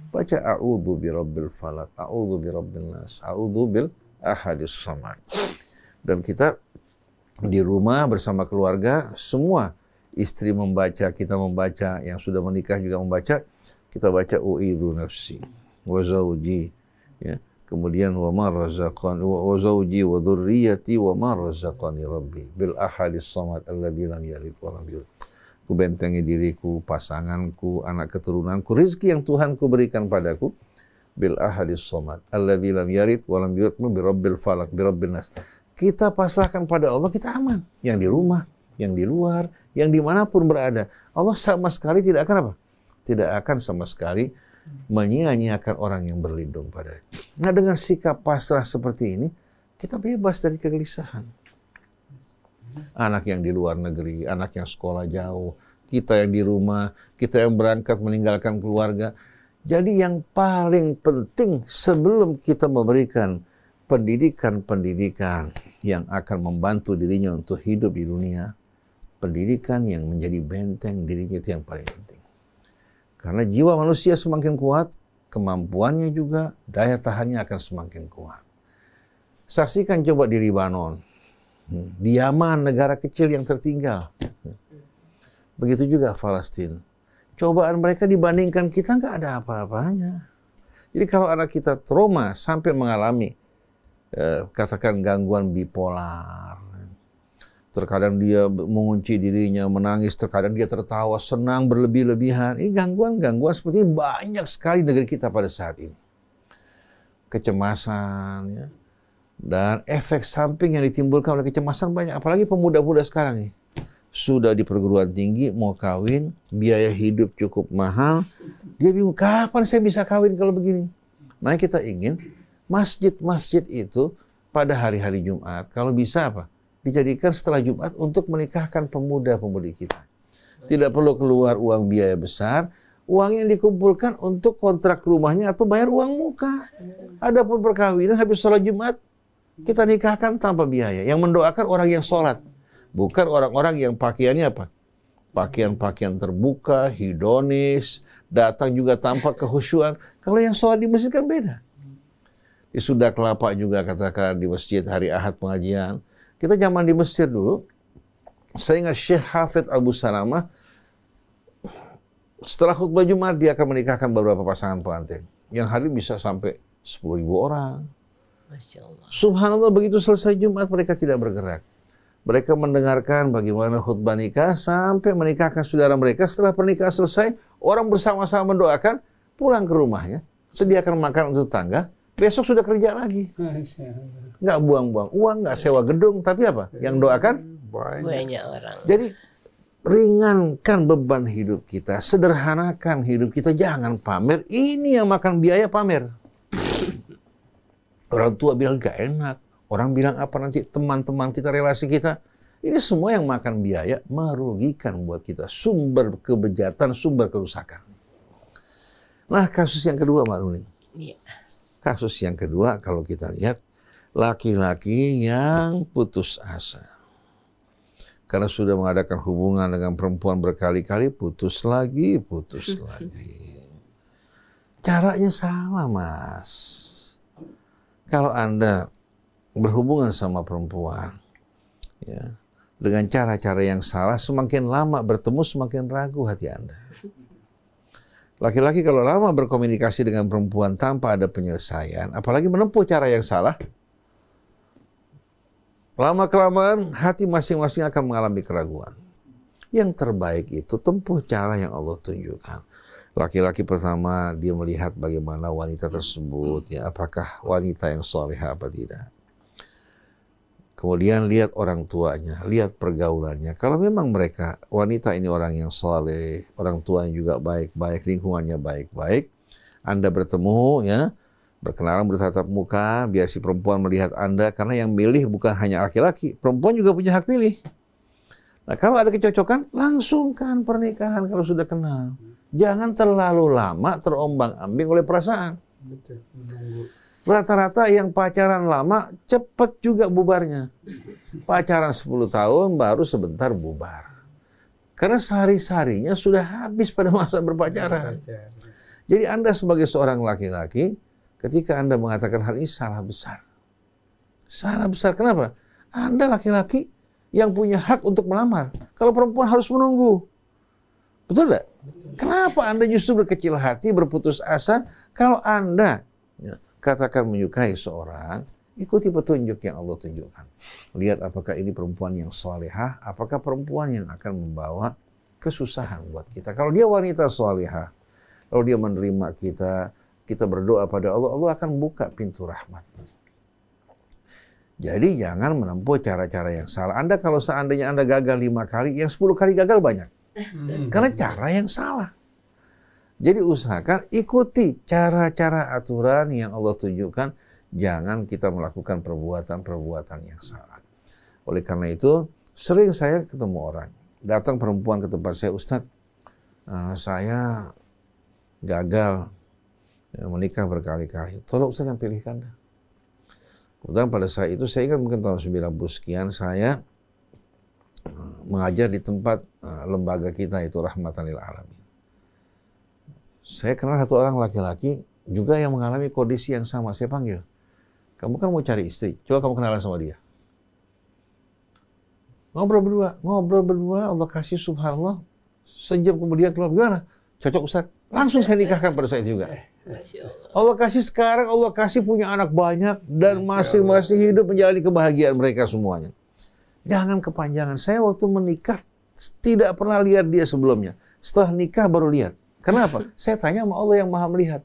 Baca a'udzu birabbil falaq, a'udzu birabbin nas, a'udzu bil ahadis samad. Dan kita di rumah bersama keluarga, semua istri membaca, kita membaca, yang sudah menikah juga membaca. Kita baca u'idzu nafsi wa zauji, ya. Kemudian wa ma razaqani wa zauji wa dzurriyyati wa ma razaqani rabbi bil ahadis samad alladzi lam yalid wa lam yulad. Ku bentengi diriku, pasanganku, anak keturunanku, rezeki yang Tuhanku berikan padaku. Bil ahadis samad alladzi lam yalid wa lam yulad, birabbil falaq, birabbin nas. Kita pasrahkan pada Allah, kita aman. Yang di rumah, yang di luar, yang dimanapun berada. Allah sama sekali tidak akan apa? Tidak akan sama sekali menyia-nyiakan orang yang berlindung padanya. Nah, dengan sikap pasrah seperti ini, kita bebas dari kegelisahan. Anak yang di luar negeri, anak yang sekolah jauh, kita yang di rumah, kita yang berangkat meninggalkan keluarga. Jadi yang paling penting sebelum kita memberikan pendidikan yang akan membantu dirinya untuk hidup di dunia, pendidikan yang menjadi benteng dirinya, itu yang paling penting. Karena jiwa manusia semakin kuat, kemampuannya juga, daya tahannya akan semakin kuat. Saksikan coba di Libanon, di Yaman, negara kecil yang tertinggal. Begitu juga Palestina. Cobaan mereka dibandingkan kita nggak ada apa-apanya. Jadi kalau anak kita trauma sampai mengalami katakan gangguan bipolar, terkadang dia mengunci dirinya, menangis, terkadang dia tertawa, senang berlebih-lebihan. Ini gangguan-gangguan seperti ini banyak sekali di negeri kita pada saat ini. Kecemasan, ya. Dan efek samping yang ditimbulkan oleh kecemasan banyak. Apalagi pemuda-pemuda sekarang nih. Sudah di perguruan tinggi, mau kawin, biaya hidup cukup mahal. Dia bingung, kapan saya bisa kawin kalau begini? Makanya kita ingin masjid-masjid itu pada hari-hari Jumat, kalau bisa apa? Dijadikan setelah Jumat untuk menikahkan pemuda-pemudi kita. Tidak perlu keluar uang biaya besar, uang yang dikumpulkan untuk kontrak rumahnya atau bayar uang muka. Adapun perkawinan habis sholat Jumat, kita nikahkan tanpa biaya. Yang mendoakan orang yang sholat, bukan orang-orang yang pakaiannya apa? Pakaian-pakaian terbuka, hedonis, datang juga tanpa kehusyuan. Kalau yang sholat di masjid kan beda. Di Sunda Kelapa juga katakan di masjid hari Ahad pengajian. Kita zaman di Mesir dulu, saya ingat Syekh Hafidh Abu Salamah, setelah khutbah Jumat dia akan menikahkan beberapa pasangan pengantin. Yang hari bisa sampai 10.000 orang. Masya Allah. Subhanallah, begitu selesai Jumat mereka tidak bergerak. Mereka mendengarkan bagaimana khutbah nikah sampai menikahkan saudara mereka. Setelah pernikahan selesai, orang bersama-sama mendoakan, pulang ke rumahnya, sediakan makan untuk tetangga, besok sudah kerja lagi. Nggak buang-buang uang, nggak sewa gedung, tapi apa? Yang doakan Banyak orang. Jadi ringankan beban hidup kita, sederhanakan hidup kita, jangan pamer. Ini yang makan biaya pamer. Orang tua bilang gak enak, orang bilang apa nanti teman-teman kita, relasi kita. Ini semua yang makan biaya merugikan buat kita, sumber kebejatan, sumber kerusakan. Nah, kasus yang kedua, Mbak Nuni. Iya. Kasus yang kedua kalau kita lihat, laki-laki yang putus asa. Karena sudah mengadakan hubungan dengan perempuan berkali-kali, putus lagi, putus lagi. Caranya salah, Mas. Kalau Anda berhubungan sama perempuan, ya, dengan cara-cara yang salah, semakin lama bertemu, semakin ragu hati Anda. Laki-laki kalau lama berkomunikasi dengan perempuan tanpa ada penyelesaian, apalagi menempuh cara yang salah, lama-kelamaan hati masing-masing akan mengalami keraguan. Yang terbaik itu tempuh cara yang Allah tunjukkan. Laki-laki pertama dia melihat bagaimana wanita tersebut, ya, apakah wanita yang solehah apa tidak. Kemudian lihat orang tuanya, lihat pergaulannya. Kalau memang mereka, wanita ini orang yang soleh, orang tuanya juga baik-baik, lingkungannya baik-baik, Anda bertemu, ya, berkenalan, bertatap muka, biar si perempuan melihat Anda, karena yang milih bukan hanya laki-laki, perempuan juga punya hak pilih. Nah, kalau ada kecocokan, langsungkan pernikahan kalau sudah kenal. Jangan terlalu lama terombang-ambing oleh perasaan. Rata-rata yang pacaran lama cepat juga bubarnya. Pacaran 10 tahun baru sebentar bubar. Karena sehari-harinya sudah habis pada masa berpacaran. Jadi Anda sebagai seorang laki-laki, ketika Anda mengatakan hal ini salah besar. Salah besar, kenapa? Anda laki-laki yang punya hak untuk melamar. Kalau perempuan harus menunggu. Betul tidak? Kenapa Anda justru berkecil hati, berputus asa? Kalau Anda, ya, katakan menyukai seorang, ikuti petunjuk yang Allah tunjukkan. Lihat apakah ini perempuan yang solehah, apakah perempuan yang akan membawa kesusahan buat kita. Kalau dia wanita solehah, kalau dia menerima kita, kita berdoa pada Allah, Allah akan buka pintu rahmat. Jadi jangan menempuh cara-cara yang salah. Anda kalau seandainya Anda gagal 5 kali, yang 10 kali gagal banyak. Karena cara yang salah. Jadi usahakan ikuti cara-cara aturan yang Allah tunjukkan. Jangan kita melakukan perbuatan-perbuatan yang salah. Oleh karena itu, sering saya ketemu orang. Datang perempuan ke tempat saya, Ustadz, saya gagal menikah berkali-kali. Tolong Ustadz yang pilihkan. Kemudian pada saat itu, saya ingat mungkin tahun 90 sekian, saya mengajar di tempat lembaga kita itu Rahmatan lil Alamin. Saya kenal satu orang laki-laki juga yang mengalami kondisi yang sama. Saya panggil, kamu kan mau cari istri, coba kamu kenalan sama dia. Ngobrol berdua, Allah kasih subhanallah. Sejam kemudian keluar, gimana? Cocok Ustaz? Langsung saya nikahkan pada saat itu juga. Allah kasih sekarang, Allah kasih punya anak banyak dan masing-masing hidup menjalani kebahagiaan mereka semuanya. Jangan kepanjangan. Saya waktu menikah tidak pernah lihat dia sebelumnya. Setelah nikah baru lihat. Kenapa? Saya tanya sama Allah yang maha melihat,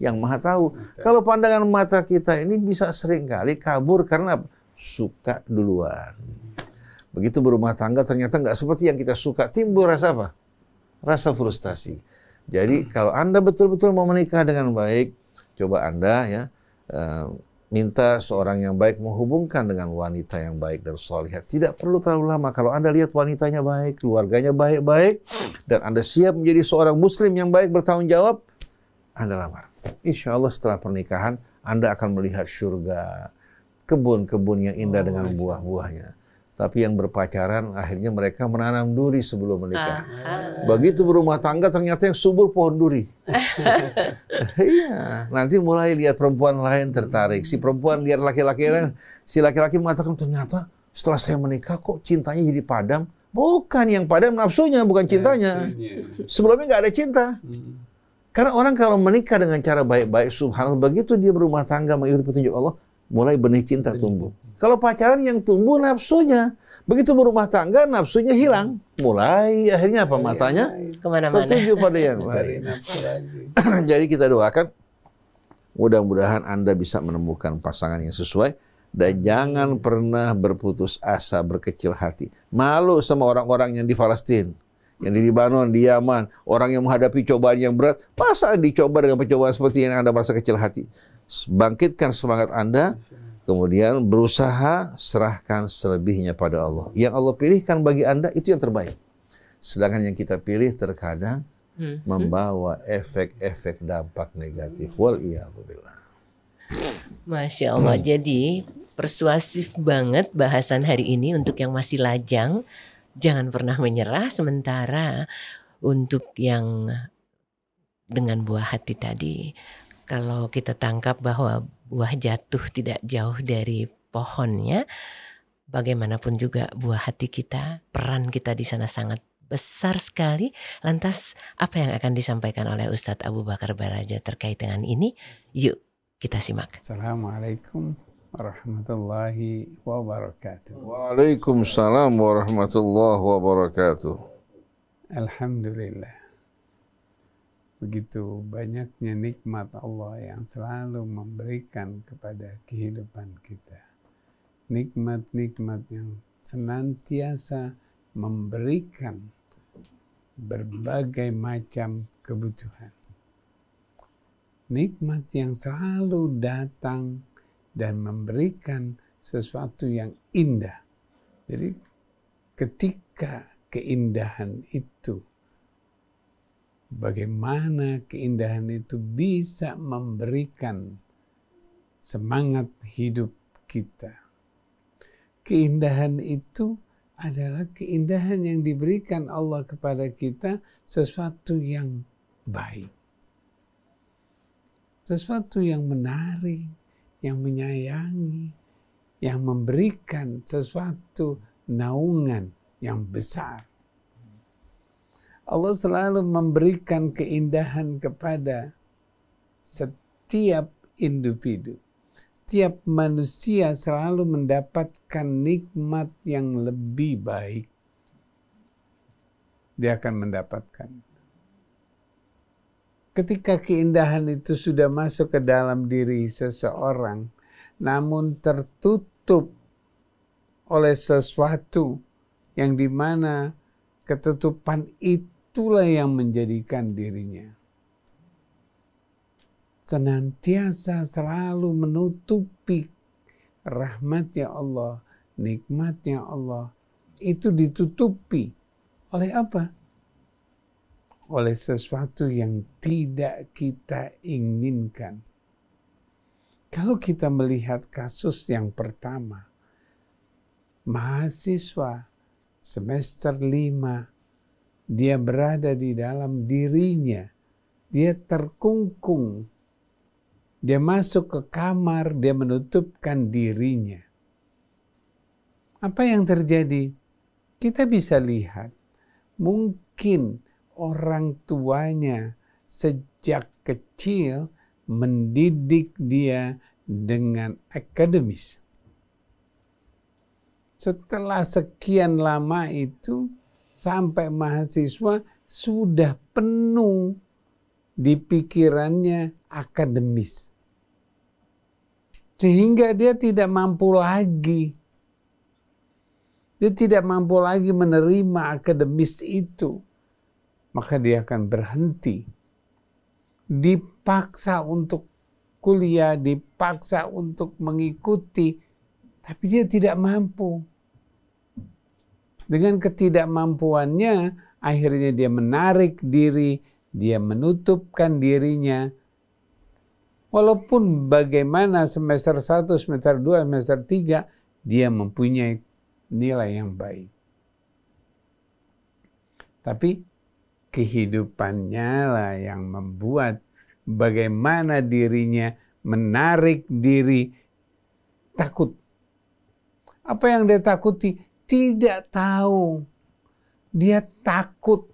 yang maha tahu. Kalau pandangan mata kita ini bisa sering kali kabur karena apa? Suka duluan. Begitu berumah tangga ternyata nggak seperti yang kita suka. Timbul rasa apa? Rasa frustasi. Jadi kalau Anda betul-betul mau menikah dengan baik, coba Anda ya minta seorang yang baik menghubungkan dengan wanita yang baik dan salihah. Tidak perlu terlalu lama. Kalau Anda lihat wanitanya baik, keluarganya baik-baik, dan Anda siap menjadi seorang muslim yang baik bertanggung jawab, Anda lamar. Insya Allah setelah pernikahan, Anda akan melihat surga, kebun-kebun yang indah dengan buah-buahnya. Tapi yang berpacaran, akhirnya mereka menanam duri sebelum menikah. Begitu berumah tangga, ternyata yang subur pohon duri. Iya, nanti mulai lihat perempuan lain tertarik. Si perempuan lihat laki-laki lain, si laki-laki mengatakan, ternyata setelah saya menikah kok cintanya jadi padam. Bukan yang padam nafsunya, bukan cintanya. Sebelumnya nggak ada cinta. Karena orang kalau menikah dengan cara baik-baik, subhanallah, begitu dia berumah tangga mengikuti petunjuk Allah, mulai benih cinta tumbuh. Kalau pacaran yang tumbuh nafsunya, begitu berumah tangga nafsunya hilang, mulai akhirnya apa, matanya kemana-mana, tertuju pada yang lain. Jadi kita doakan mudah-mudahan Anda bisa menemukan pasangan yang sesuai dan jangan pernah berputus asa, berkecil hati. Malu sama orang-orang yang di Palestina, yang di Libanon, di Yaman, orang yang menghadapi cobaan yang berat, masa dicoba dengan percobaan seperti yang Anda merasa kecil hati? Bangkitkan semangat Anda, kemudian berusaha serahkan selebihnya pada Allah. Yang Allah pilihkan bagi Anda itu yang terbaik. Sedangkan yang kita pilih terkadang membawa efek-efek dampak negatif. Wal'iyadzubillah. Masya Allah. Jadi persuasif banget bahasan hari ini untuk yang masih lajang. Jangan pernah menyerah, sementara untuk yang dengan buah hati tadi, kalau kita tangkap bahwa buah jatuh tidak jauh dari pohonnya, bagaimanapun juga buah hati kita, peran kita di sana sangat besar sekali. Lantas apa yang akan disampaikan oleh Ustadz Abu Bakar Baraja terkait dengan ini? Yuk kita simak. Assalamualaikum warahmatullahi wabarakatuh. Waalaikumsalam warahmatullahi wabarakatuh. Alhamdulillah. Begitu banyaknya nikmat Allah yang selalu memberikan kepada kehidupan kita. Nikmat-nikmat yang senantiasa memberikan berbagai macam kebutuhan. Nikmat yang selalu datang dan memberikan sesuatu yang indah. Jadi ketika keindahan itu, bagaimana keindahan itu bisa memberikan semangat hidup kita. Keindahan itu adalah keindahan yang diberikan Allah kepada kita, sesuatu yang baik. Sesuatu yang menarik, yang menyayangi, yang memberikan sesuatu naungan yang besar. Allah selalu memberikan keindahan kepada setiap individu. Setiap manusia selalu mendapatkan nikmat yang lebih baik. Dia akan mendapatkan. Ketika keindahan itu sudah masuk ke dalam diri seseorang, namun tertutup oleh sesuatu yang dimana ketutupan itulah yang menjadikan dirinya senantiasa selalu menutupi rahmatnya Allah, nikmatnya Allah, itu ditutupi oleh apa? Oleh sesuatu yang tidak kita inginkan. Kalau kita melihat kasus yang pertama, mahasiswa semester 5, dia berada di dalam dirinya dia terkungkung. Dia masuk ke kamar, dia menutupkan dirinya. Apa yang terjadi? Kita bisa lihat, mungkin orang tuanya sejak kecil mendidik dia dengan akademis. Setelah sekian lama itu, sampai mahasiswa sudah penuh di pikirannya akademis. Sehingga dia tidak mampu lagi. Dia tidak mampu lagi menerima akademis itu. Maka dia akan berhenti. Dipaksa untuk kuliah, dipaksa untuk mengikuti, tapi dia tidak mampu. Dengan ketidakmampuannya, akhirnya dia menarik diri, dia menutupkan dirinya. Walaupun bagaimana semester 1, semester 2, semester 3, dia mempunyai nilai yang baik. Tapi kehidupannya lah yang membuat bagaimana dirinya menarik diri, takut. Apa yang dia takuti? Tidak tahu. Dia takut.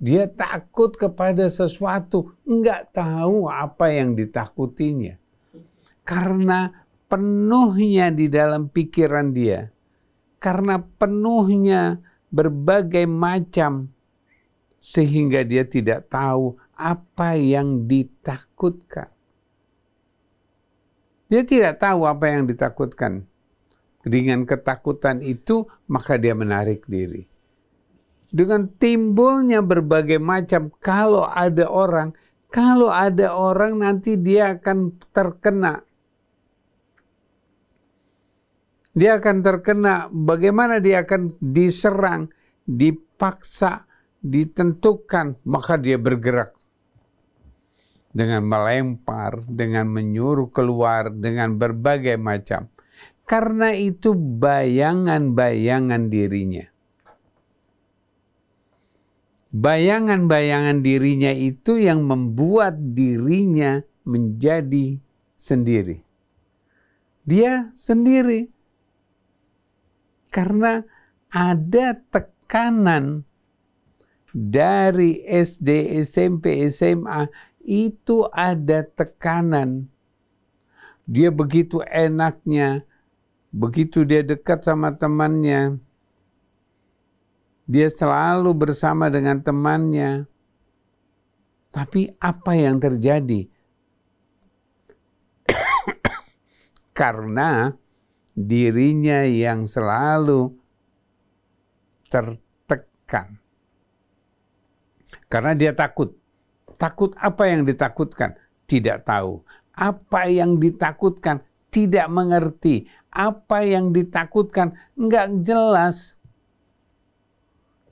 Dia takut kepada sesuatu, enggak tahu apa yang ditakutinya. Karena penuhnya di dalam pikiran dia, karena penuhnya berbagai macam, sehingga dia tidak tahu apa yang ditakutkan. Dia tidak tahu apa yang ditakutkan. Dengan ketakutan itu, maka dia menarik diri. Dengan timbulnya berbagai macam, kalau ada orang nanti dia akan terkena. Dia akan terkena, bagaimana dia akan diserang, dipaksa, ditentukan, maka dia bergerak. Dengan melempar, dengan menyuruh keluar, dengan berbagai macam. Karena itu bayangan-bayangan dirinya. Bayangan-bayangan dirinya itu yang membuat dirinya menjadi sendiri. Dia sendiri. Karena ada tekanan dari SD, SMP, SMA, itu ada tekanan. Dia begitu enaknya, begitu dia dekat sama temannya, dia selalu bersama dengan temannya. Tapi apa yang terjadi? Karena dirinya yang selalu tertekan. Karena dia takut. Takut apa yang ditakutkan? Tidak tahu. Apa yang ditakutkan? Tidak mengerti. Apa yang ditakutkan? Enggak jelas.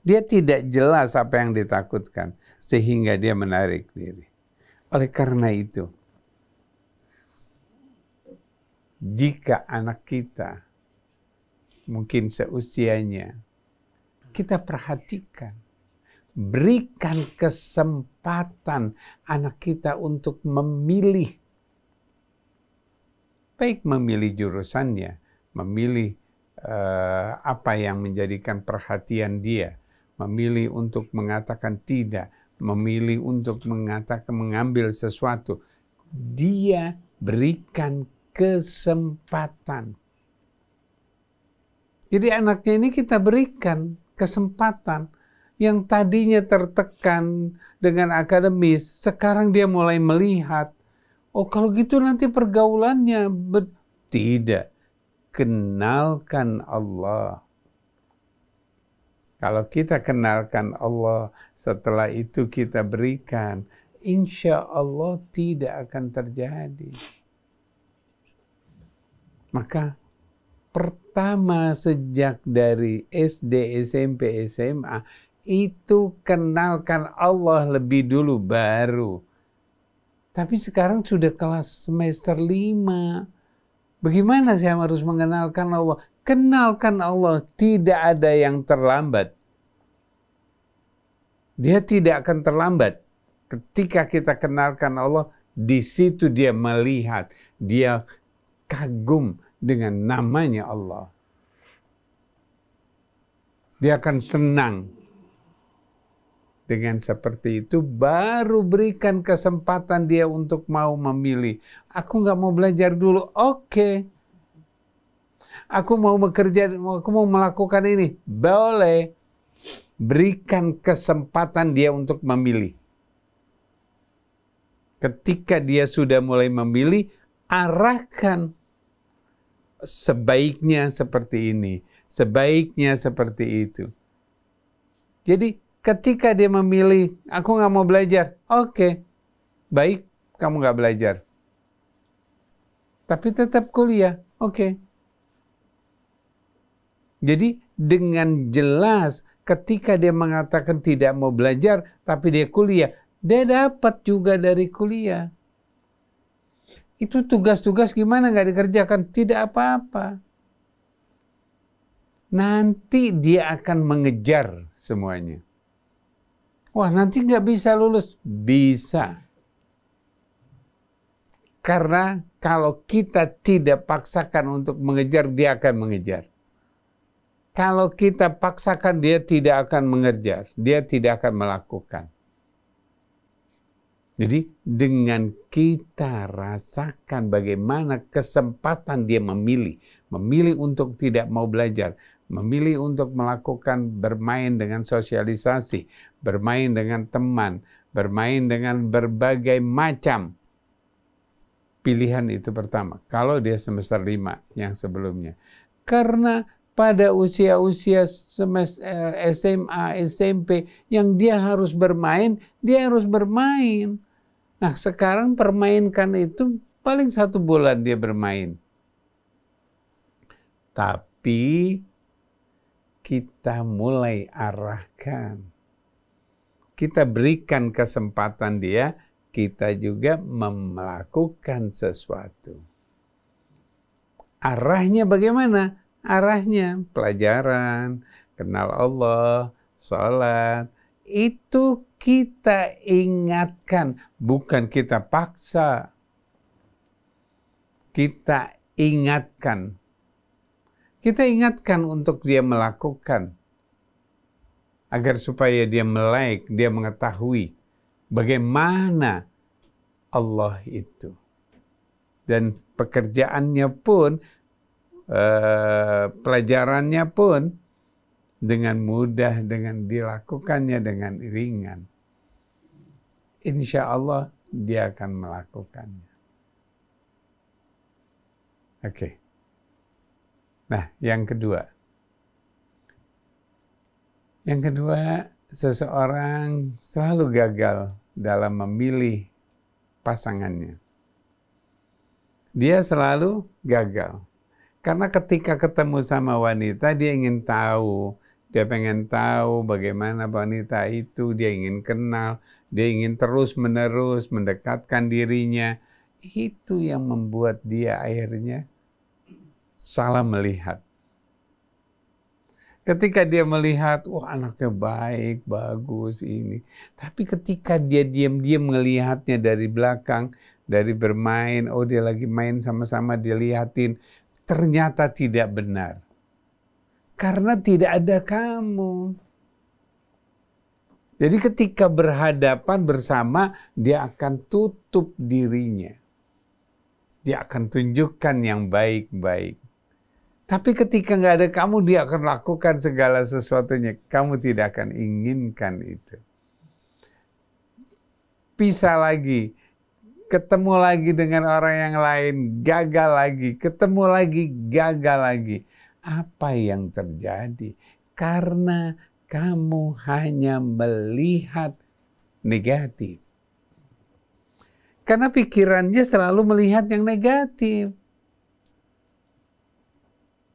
Dia tidak jelas apa yang ditakutkan, sehingga dia menarik diri. Oleh karena itu, jika anak kita mungkin seusianya, kita perhatikan, berikan kesempatan anak kita untuk memilih, baik memilih jurusannya, memilih apa yang menjadikan perhatian dia, memilih untuk mengatakan tidak, memilih untuk mengatakan mengambil sesuatu. Dia berikan kesempatan. Jadi anaknya ini kita berikan kesempatan. Yang tadinya tertekan dengan akademis, sekarang dia mulai melihat, oh kalau gitu nanti pergaulannya tidak. Kenalkan Allah. Kalau kita kenalkan Allah, setelah itu kita berikan, insya Allah tidak akan terjadi. Maka pertama sejak dari SD, SMP, SMA, itu kenalkan Allah lebih dulu baru. Tapi sekarang sudah kelas semester 5. Bagaimana saya harus mengenalkan Allah? Kenalkan Allah, tidak ada yang terlambat. Dia tidak akan terlambat. Ketika kita kenalkan Allah, di situ dia melihat, dia kagum dengan namanya Allah. Dia akan senang. Dengan seperti itu baru berikan kesempatan dia untuk mau memilih. Aku nggak mau belajar dulu, oke. Aku mau bekerja, aku mau melakukan ini, boleh. Berikan kesempatan dia untuk memilih. Ketika dia sudah mulai memilih, arahkan sebaiknya seperti ini, sebaiknya seperti itu. Jadi ketika dia memilih, aku nggak mau belajar, oke, baik, kamu nggak belajar. Tapi tetap kuliah, oke. Jadi dengan jelas ketika dia mengatakan tidak mau belajar, tapi dia kuliah, dia dapat juga dari kuliah. Itu tugas-tugas gimana nggak dikerjakan? Tidak apa-apa. Nanti dia akan mengejar semuanya. Wah, nanti nggak bisa lulus. Bisa. Karena kalau kita tidak paksakan untuk mengejar, dia akan mengejar. Kalau kita paksakan, dia tidak akan mengejar. Dia tidak akan melakukan. Jadi dengan kita rasakan bagaimana kesempatan dia memilih. Memilih untuk tidak mau belajar. Memilih untuk melakukan bermain dengan sosialisasi, bermain dengan teman, bermain dengan berbagai macam pilihan itu pertama. Kalau dia semester 5 yang sebelumnya. Karena pada usia-usia SMA, SMP yang dia harus bermain, dia harus bermain. Nah sekarang permainkan itu paling 1 bulan dia bermain. Tapi kita mulai arahkan. Kita berikan kesempatan dia, kita juga melakukan sesuatu. Arahnya bagaimana? Arahnya pelajaran, kenal Allah, sholat. Itu kita ingatkan, bukan kita paksa. Kita ingatkan. Kita ingatkan untuk dia melakukan. Agar supaya dia melek, dia mengetahui bagaimana Allah itu. Dan pekerjaannya pun, pelajarannya pun dengan mudah, dengan dilakukannya dengan ringan. Insya Allah dia akan melakukannya. Oke. Nah, yang kedua. Yang kedua, seseorang selalu gagal dalam memilih pasangannya. Dia selalu gagal. Karena ketika ketemu sama wanita, dia ingin tahu. Dia pengen tahu bagaimana wanita itu. Dia ingin kenal. Dia ingin terus-menerus mendekatkan dirinya. Itu yang membuat dia akhirnya salah melihat. Ketika dia melihat, wah anaknya baik, bagus ini. Tapi ketika dia diam-diam melihatnya dari belakang, dari bermain, oh dia lagi main sama-sama, dia lihatin. Ternyata tidak benar. Karena tidak ada kamu. Jadi ketika berhadapan bersama, dia akan tutup dirinya. Dia akan tunjukkan yang baik-baik. Tapi ketika nggak ada kamu, dia akan lakukan segala sesuatunya. Kamu tidak akan inginkan itu. Pisah lagi. Ketemu lagi dengan orang yang lain, gagal lagi. Ketemu lagi, gagal lagi. Apa yang terjadi? Karena kamu hanya melihat negatif. Karena pikirannya selalu melihat yang negatif.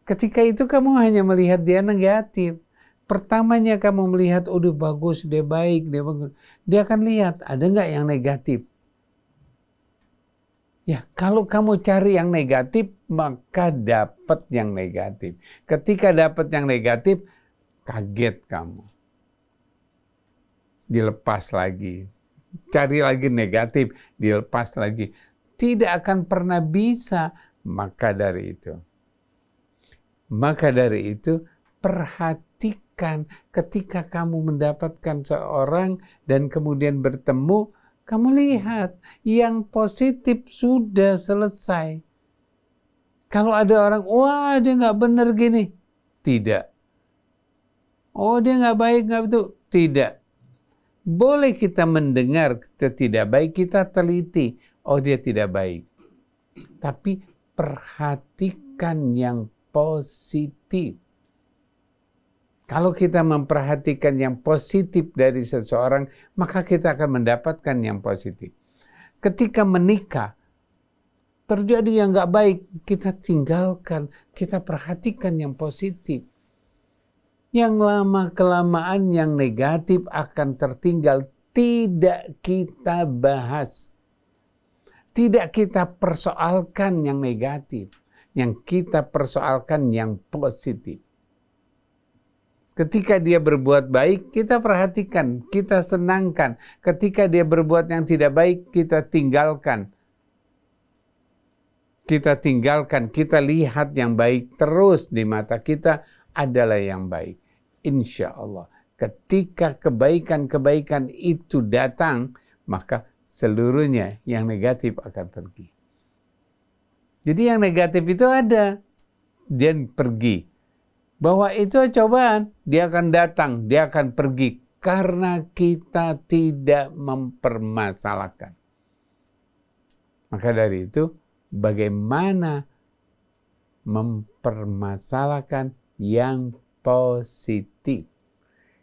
Ketika itu kamu hanya melihat dia negatif. Pertamanya kamu melihat, oh dia bagus, dia baik, dia bagus. Dia akan lihat, ada nggak yang negatif? Ya, kalau kamu cari yang negatif, maka dapat yang negatif. Ketika dapat yang negatif, kaget kamu. Dilepas lagi. cari lagi negatif, dilepas lagi. Tidak akan pernah bisa. Maka dari itu, perhatikan ketika kamu mendapatkan seorang dan kemudian bertemu, kamu lihat yang positif sudah selesai. Kalau ada orang, wah dia nggak benar gini. Tidak. Oh dia nggak baik, nggak betul. Tidak. Boleh kita mendengar kita tidak baik, kita teliti. Oh dia tidak baik. Tapi perhatikan yang positif. Kalau kita memperhatikan yang positif dari seseorang, maka kita akan mendapatkan yang positif. Ketika menikah, terjadi yang nggak baik, kita tinggalkan, kita perhatikan yang positif. Yang lama-kelamaan yang negatif akan tertinggal, tidak kita bahas. Tidak kita persoalkan yang negatif, yang kita persoalkan yang positif. Ketika dia berbuat baik, kita perhatikan, kita senangkan. Ketika dia berbuat yang tidak baik, kita tinggalkan. Kita tinggalkan, kita lihat yang baik terus di mata kita adalah yang baik. Insya Allah, ketika kebaikan-kebaikan itu datang, maka seluruhnya yang negatif akan pergi. Jadi yang negatif itu ada, dan pergi. Bahwa itu cobaan, dia akan datang, dia akan pergi. Karena kita tidak mempermasalahkan. Maka dari itu, bagaimana mempermasalahkan yang positif.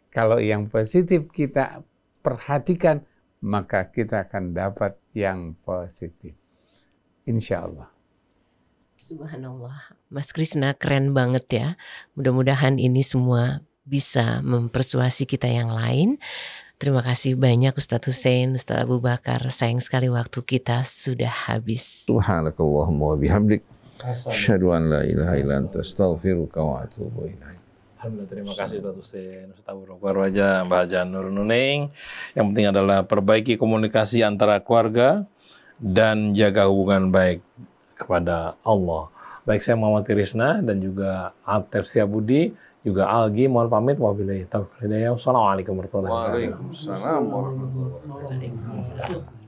Kalau yang positif kita perhatikan, maka kita akan dapat yang positif. Insya Allah. Subhanallah, Mas Krisna keren banget ya. Mudah-mudahan ini semua bisa mempersuasi kita yang lain. Terima kasih banyak Ustadz Hussein, Ustadz Abu Bakar. Sayang sekali waktu kita sudah habis. Subhanakallahumma wa bihamdik. Asyhadu an la ilaha illa anta astaghfiruka wa atubu ilaik. Alhamdulillah, terima kasih Ustadz Hussein, Ustadz Abu Bakar Raja, Mbak Haja Nur Nuning. Yang penting adalah perbaiki komunikasi antara keluarga dan jaga hubungan baik kepada Allah. Baik, saya Muhammad Krisna dan juga Atef Setiabudi, juga Algi, mohon pamit. Wabillahi taufiq wal hidayah. Wassalamualaikum warahmatullahi wabarakatuh. Waalaikumsalam warahmatullahi wabarakatuh. Waalaikumsalam.